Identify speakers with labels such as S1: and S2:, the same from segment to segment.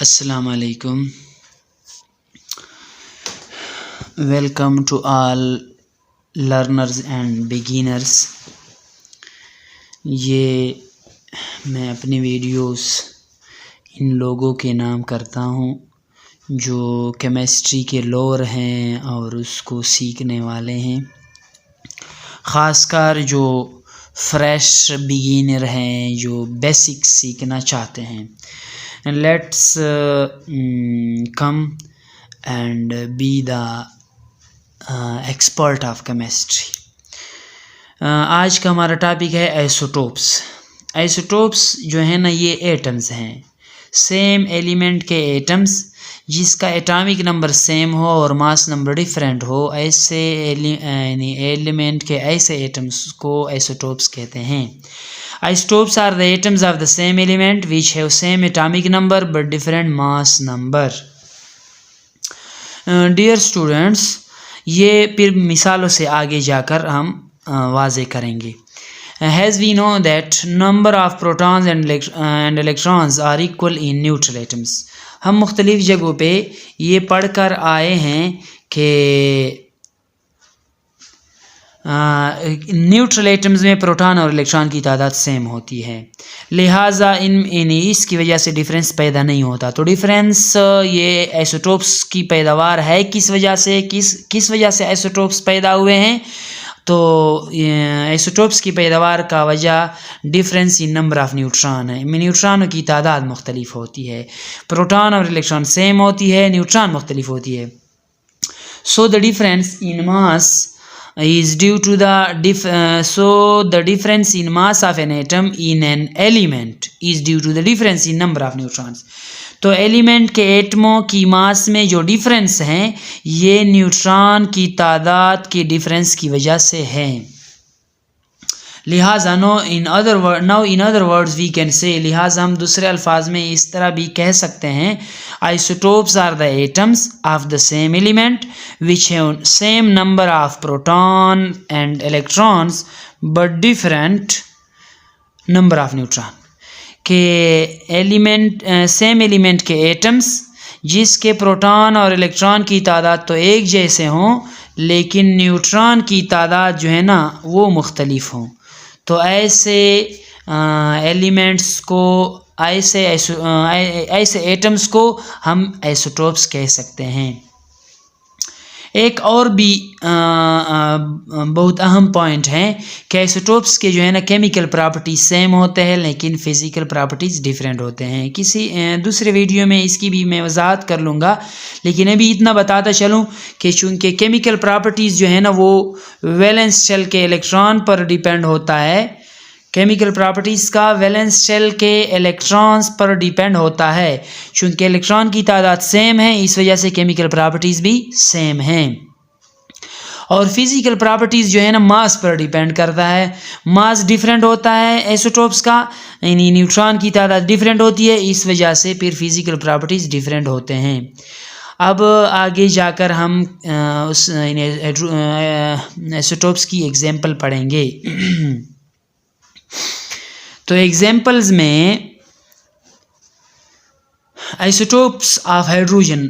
S1: Assalamu alaikum. Welcome to all learners and beginners. ये मैं अपनी वीडियोस इन लोगों के नाम करता हूँ जो केमिस्ट्री के लोअर हैं और उसको सीखने वाले हैं, ख़ासकर जो फ्रेश बिगिनर हैं जो बेसिक सीखना चाहते हैं. Let's come and be the expert of chemistry. आज का हमारा टॉपिक है आइसोटोप्स. आइसोटोप्स जो है ना, ये एटम्स हैं, सेम एलिमेंट के एटम्स जिसका एटॉमिक नंबर सेम हो और मास नंबर डिफरेंट हो, ऐसे एलिमेंट के ऐसे एटम्स को आइसोटोप्स कहते हैं. Isotopes are the atoms of the same element which have same atomic number but different mass number. Dear students, ये फिर मिसालों से आगे जाकर हम वाज़े करेंगे. As we know that number of protons and electrons are equal in neutral atoms. हम मुख्तलिफ जगहों पे ये पढ़कर आए हैं कि न्यूट्रल एटम्स में प्रोटॉन और इलेक्ट्रॉन की तादाद सेम होती है, लिहाजा इसकी वजह से डिफरेंस पैदा नहीं होता. तो डिफरेंस ये आइसोटोप्स की पैदावार है. किस वजह से आइसोटोप्स पैदा हुए हैं? तो आइसोटोप्स की पैदावार का वजह difference in number of neutron है. न्यूट्रॉनों की तादाद मुख्तलिफ होती है. प्रोटॉन और इलेक्ट्रॉन सेम होती है, न्यूट्रॉन मुख्तलिफ होती है. So the difference in mass is due to the difference in mass of an atom in an element is due to the difference in number of neutrons. तो element के एटमों की मास में जो डिफरेंस हैं ये न्यूट्रॉन की तादाद के डिफरेंस की वजह से है. लिहाजा in other words we can say, लिहाजा हम दूसरे अल्फाज में इस तरह भी कह सकते हैं, isotopes are the atoms of the same element which have same number of proton and electrons but different number of neutron. के सेम एलिमेंट के एटम्स जिसके प्रोटॉन और इलेक्ट्रॉन की तादाद तो एक जैसे हों लेकिन न्यूट्रॉन की तादाद जो है ना वो मुख्तलिफ हों. तो ऐसे एलिमेंट्स को ऐसे एटम्स को हम आइसोटोप्स कह सकते हैं. एक और भी बहुत अहम पॉइंट है कि आइसोटोप्स के जो है ना केमिकल प्रॉपर्टीज सेम होते हैं लेकिन फिज़िकल प्रॉपर्टीज़ डिफरेंट होते हैं. किसी दूसरे वीडियो में इसकी भी मैं वजाहत कर लूँगा, लेकिन अभी इतना बताता चलूँ कि चूँकि केमिकल प्रॉपर्टीज़ जो है ना वो वैलेंस शेल के इलेक्ट्रॉन पर डिपेंड होता है. केमिकल प्रॉपर्टीज़ का वैलेंस शेल के इलेक्ट्रॉन्स पर डिपेंड होता है. चूँकि इलेक्ट्रॉन की तादाद सेम है इस वजह से केमिकल प्रॉपर्टीज़ भी सेम हैं. और फिज़िकल प्रॉपर्टीज़ जो है ना मास पर डिपेंड करता है. मास डिफरेंट होता है आइसोटोप्स का, यानी न्यूट्रॉन की तादाद डिफरेंट होती है, इस वजह से फिर फिज़िकल प्रॉपर्टीज़ डिफरेंट होते हैं. अब आगे जाकर हम उस आइसोटोप्स की एग्जांपल पढ़ेंगे. तो एग्जांपल्स में आइसोटोप्स ऑफ हाइड्रोजन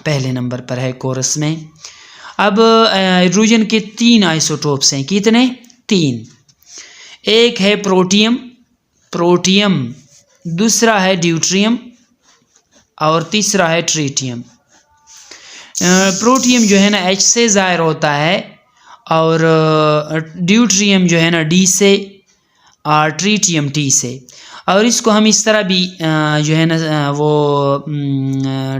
S1: पहले नंबर पर है कोरस में. अब हाइड्रोजन के 3 आइसोटोप्स हैं. कितने? 3. एक है प्रोटियम, दूसरा है ड्यूट्रियम और तीसरा है ट्रीटियम. प्रोटियम जो है ना H से ज़ाहिर होता है और ड्यूट्रियम जो है ना D से और ट्रीटियम T से. और इसको हम इस तरह भी जो है ना वो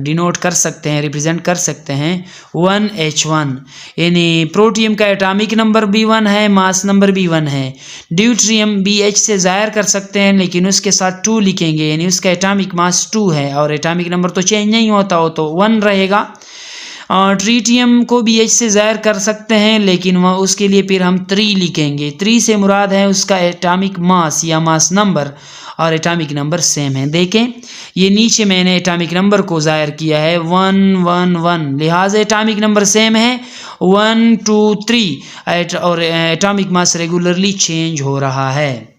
S1: डिनोट कर सकते हैं, रिप्रेजेंट कर सकते हैं 1H1, यानी प्रोटियम का एटॉमिक नंबर भी 1 है, मास नंबर भी 1 है. ड्यूट्रियम भी H से ज़ाहिर कर सकते हैं लेकिन उसके साथ 2 लिखेंगे, यानी उसका एटॉमिक मास 2 है और एटॉमिक नंबर तो चेंज नहीं होता हो तो 1 रहेगा. और ट्रीटियम को भी H से ज़ाहिर कर सकते हैं लेकिन वह उसके लिए फिर हम 3 लिखेंगे. 3 से मुराद है उसका एटॉमिक मास या मास नंबर और एटॉमिक नंबर सेम है. देखें ये नीचे मैंने एटॉमिक नंबर को ज़ाहिर किया है 111, लिहाजा एटॉमिक नंबर सेम है 1 2 3 और एटॉमिक मास रेगुलरली चेंज हो रहा है.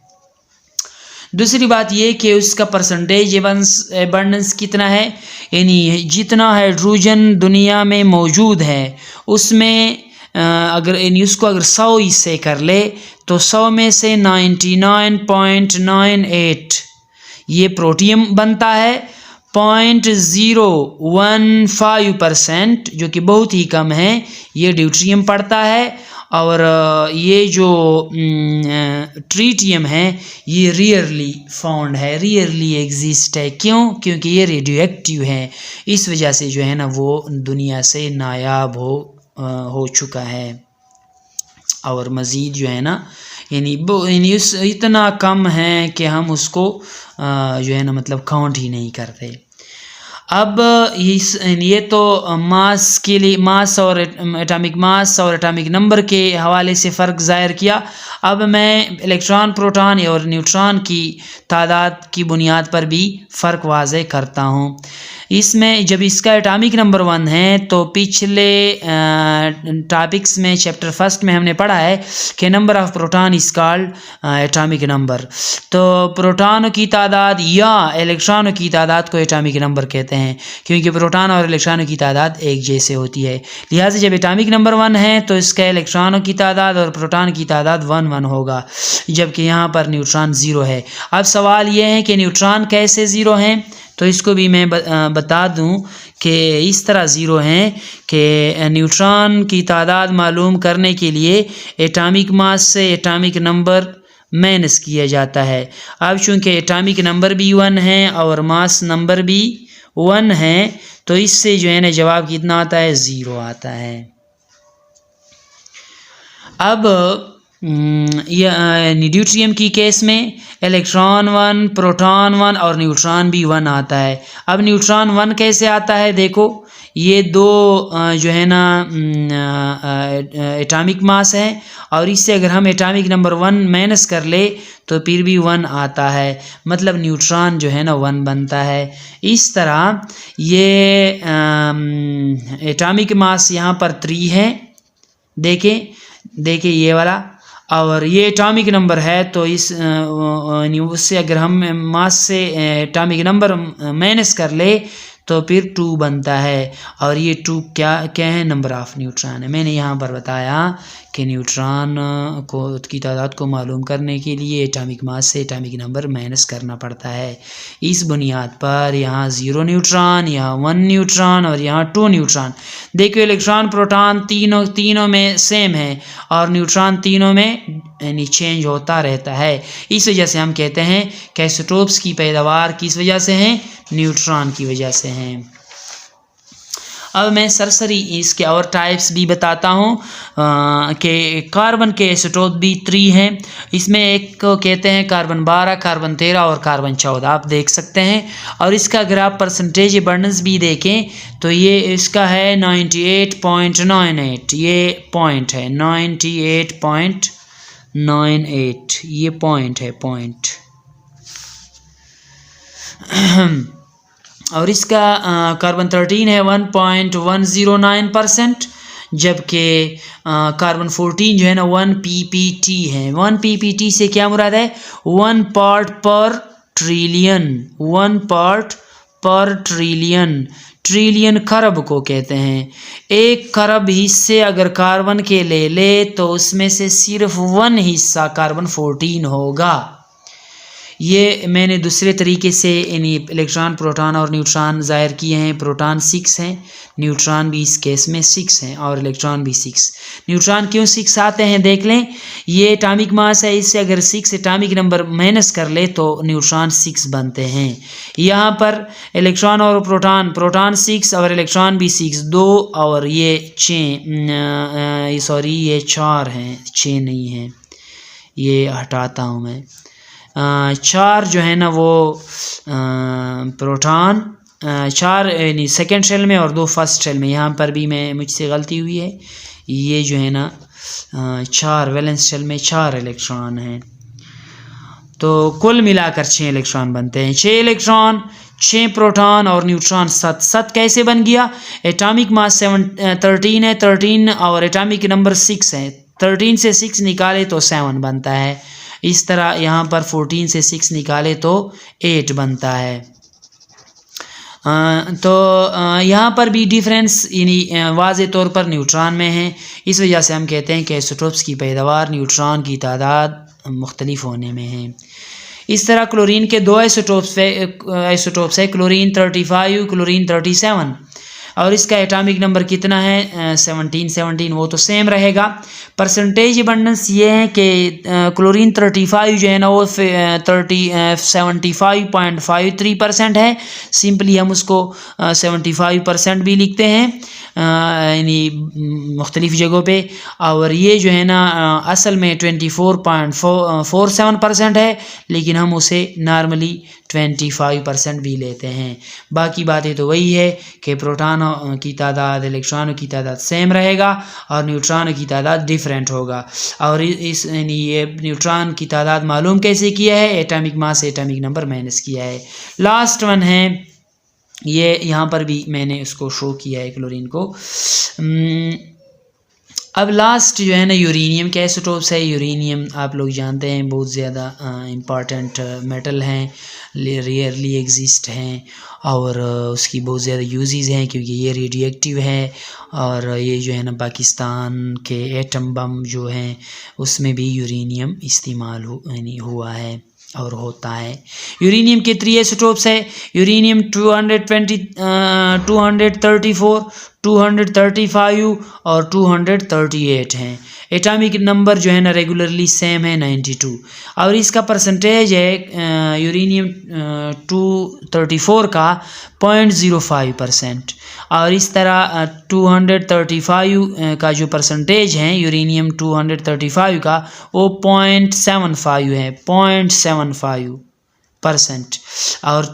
S1: दूसरी बात ये कि उसका परसेंटेज एबंडेंस कितना है, यानी जितना हाइड्रोजन दुनिया में मौजूद है उसमें अगर यानी उसको अगर 100 हिस्से कर ले तो 100 में से 99.98 ये प्रोटियम बनता है, 0.015% जो कि बहुत ही कम है ये ड्यूट्रियम पड़ता है, और ये जो ट्रीटियम है ये रेयरली फाउंड है, रेयरली एग्जिस्ट है। क्यों? क्योंकि ये रेडियोएक्टिव है, इस वजह से जो है ना वो दुनिया से नायाब हो चुका है। और मज़ीद जो है ना यानी इतना कम है कि हम उसको जो है ना मतलब काउंट ही नहीं करते। अब ये तो मास के लिए, मास और एटॉमिक मास और एटॉमिक नंबर के हवाले से फ़र्क ज़ाहिर किया। अब मैं इलेक्ट्रॉन, प्रोटॉन और न्यूट्रॉन की तादाद की बुनियाद पर भी फ़र्क वाज़े करता हूँ। इसमें जब इसका एटॉमिक नंबर 1 है तो पिछले टॉपिक्स में चैप्टर फर्स्ट में हमने पढ़ा है कि number of proton is called atomic number. तो प्रोटॉनों की तादाद या इलेक्ट्रॉनों की तादाद को एटॉमिक नंबर कहते हैं, क्योंकि प्रोटॉन और इलेक्ट्रॉनों की तादाद एक जैसे होती है। लिहाजा जब एटॉमिक नंबर 1 है तो इसका इलेक्ट्रॉनों की तादाद और प्रोटॉन की तादाद 1 होगा, जबकि यहाँ पर न्यूट्रॉन 0 है। अब सवाल ये है कि न्यूट्रॉन कैसे 0 हैं, तो इसको भी मैं बता दूं कि इस तरह 0 हैं कि न्यूट्रॉन की तादाद मालूम करने के लिए एटॉमिक मास से एटॉमिक नंबर माइनस किया जाता है। अब चूंकि एटॉमिक नंबर भी 1 है और मास नंबर भी 1 है तो इससे जो है ना जवाब कितना आता है, 0 आता है। अब ड्यूट्रियम की केस में इलेक्ट्रॉन 1, प्रोटॉन 1 और न्यूट्रॉन भी 1 आता है। अब न्यूट्रॉन 1 कैसे आता है, देखो ये दो जो है ना एटॉमिक मास है और इससे अगर हम एटॉमिक नंबर 1 माइनस कर ले तो फिर भी 1 आता है, मतलब न्यूट्रॉन जो है ना 1 बनता है। इस तरह ये एटॉमिक मास यहाँ पर 3 है, देखें ये वाला, और ये एटॉमिक नंबर है तो उससे अगर हम मास से एटॉमिक नंबर माइनस कर ले तो फिर 2 बनता है, और ये 2 क्या है, नंबर ऑफ न्यूट्रॉन है। मैंने यहाँ पर बताया कि न्यूट्रॉन की तादाद को मालूम करने के लिए एटॉमिक मास से एटॉमिक नंबर माइनस करना पड़ता है। इस बुनियाद पर यहाँ 0 न्यूट्रॉन, यहाँ 1 न्यूट्रॉन और यहाँ 2 न्यूट्रॉन। देखो इलेक्ट्रॉन, प्रोटॉन तीनों में सेम है और न्यूट्रॉन तीनों में यानी चेंज होता रहता है। इस वजह से हम कहते हैं कि आइसोटोप्स की पैदावार किस वजह से है, न्यूट्रॉन की वजह से हैं। अब मैं सरसरी इसके और टाइप्स भी बताता हूँ कि कार्बन के आइसोटोप भी 3 हैं। इसमें एक को कहते हैं कार्बन 12, कार्बन 13 और कार्बन 14, आप देख सकते हैं। और इसका अगर आप परसेंटेज एबंडेंस भी देखें तो ये इसका है 98.98, ये पॉइंट है 98.98, ये पॉइंट है, पॉइंट। और इसका कार्बन 13 है 1.109%, जबकि कार्बन 14 जो है ना 1 ppt है। 1 ppt से क्या मुराद है, 1 पार्ट पर ट्रिलियन, 1 पार्ट पर ट्रिलियन, ट्रिलियन खरब को कहते हैं। 1 खरब हिस्से अगर कार्बन के ले तो उसमें से सिर्फ 1 हिस्सा कार्बन 14 होगा। ये मैंने दूसरे तरीके से यानी इलेक्ट्रॉन, प्रोटॉन और न्यूट्रॉन ज़ाहिर किए हैं। प्रोटॉन 6 हैं, न्यूट्रॉन भी इस केस में 6 हैं और इलेक्ट्रॉन भी 6। न्यूट्रॉन क्यों 6 आते हैं देख लें, ये एटॉमिक मास है, इससे अगर 6 एटॉमिक नंबर माइनस कर ले तो न्यूट्रॉन 6 बनते हैं। यहाँ पर इलेक्ट्रॉन और प्रोटॉन 6 और इलेक्ट्रॉन भी 6, 2 और ये 6, सॉरी ये 4 हैं, 6 नहीं हैं, ये हटाता हूँ मैं। 4 जो है ना वो प्रोटॉन, 4 यानी सेकेंड शेल में और 2 फर्स्ट शेल में। यहाँ पर भी मुझसे गलती हुई है, ये जो है ना 4 वैलेंस शेल में 4 इलेक्ट्रॉन हैं, तो कुल मिलाकर 6 इलेक्ट्रॉन बनते हैं। 6 इलेक्ट्रॉन, 6 प्रोटॉन और न्यूट्रॉन 7 कैसे बन गया, एटॉमिक मास 13 है, 13 और एटॉमिक नंबर 6 है, 13 से 6 निकाले तो 7 बनता है। इस तरह यहाँ पर 14 से 6 निकाले तो 8 बनता है। तो यहाँ पर भी डिफरेंस यानी वाज़े तौर पर न्यूट्रॉन में है। इस वजह से हम कहते हैं कि आइसोटोप्स की पैदावार न्यूट्रॉन की तादाद मुख्तलिफ होने में है। इस तरह क्लोरीन के 2 आइसोटोप्स है, क्लोरीन 35, क्लोरीन 37, और इसका एटॉमिक नंबर कितना है 17 वो तो सेम रहेगा। परसेंटेज अबंडेंस ये है कि क्लोरीन 35 जो है ना वो 75.53% है। सिंपली हम उसको 75% भी लिखते हैं यानी मुख्तलिफ़ जगहों पे, और ये जो है ना असल में 24.47% है, लेकिन हम उसे नॉर्मली 25% भी लेते हैं। बाकी बातें तो वही है कि प्रोटॉनों की तादाद इलेक्ट्रॉनों की तादाद सेम रहेगा और न्यूट्रॉनों की तादाद डिफरेंट होगा। और इस यानी ये न्यूट्रॉन की तादाद मालूम कैसे किया है, एटॉमिक मास से एटॉमिक नंबर माइनस किया है। लास्ट वन है, ये यहाँ पर भी मैंने उसको शो किया है क्लोरीन को। अब लास्ट जो है ना यूरेनियम के आइसोटोप्स है। यूरेनियम आप लोग जानते हैं बहुत ज़्यादा इम्पॉर्टेंट मेटल हैं, रेयरली एग्जिस्ट हैं और उसकी बहुत ज़्यादा यूजेस हैं क्योंकि ये रेडियोएक्टिव है। और ये जो है ना पाकिस्तान के एटम बम जो हैं उसमें भी यूरेनियम इस्तेमाल हुआ है और होता है। यूरेनियम के 3 आइसोटोप्स है। यूरेनियम 234, 235 और 238 हैं। एटॉमिक नंबर जो है ना रेगुलरली सेम है 92, और इसका परसेंटेज है यूरेनियम 234 का 0.05%, और इस तरह 235 का जो परसेंटेज है यूरेनियम 235 का वो 0.75 है, 0.75%। और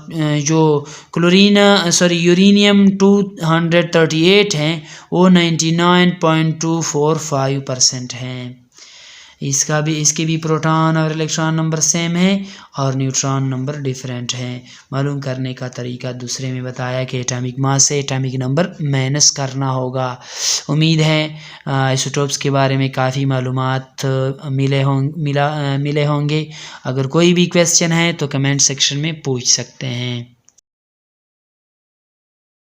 S1: जो यूरेनियम 238 हैं वो 99.245% हैं। इसके भी प्रोटॉन और इलेक्ट्रॉन नंबर सेम है और न्यूट्रॉन नंबर डिफरेंट हैं। मालूम करने का तरीका दूसरे में बताया कि एटॉमिक मास से एटॉमिक नंबर माइनस करना होगा। उम्मीद है आइसोटोप्स के बारे में काफ़ी मालूमात मिले होंगे। अगर कोई भी क्वेश्चन है तो कमेंट सेक्शन में पूछ सकते हैं।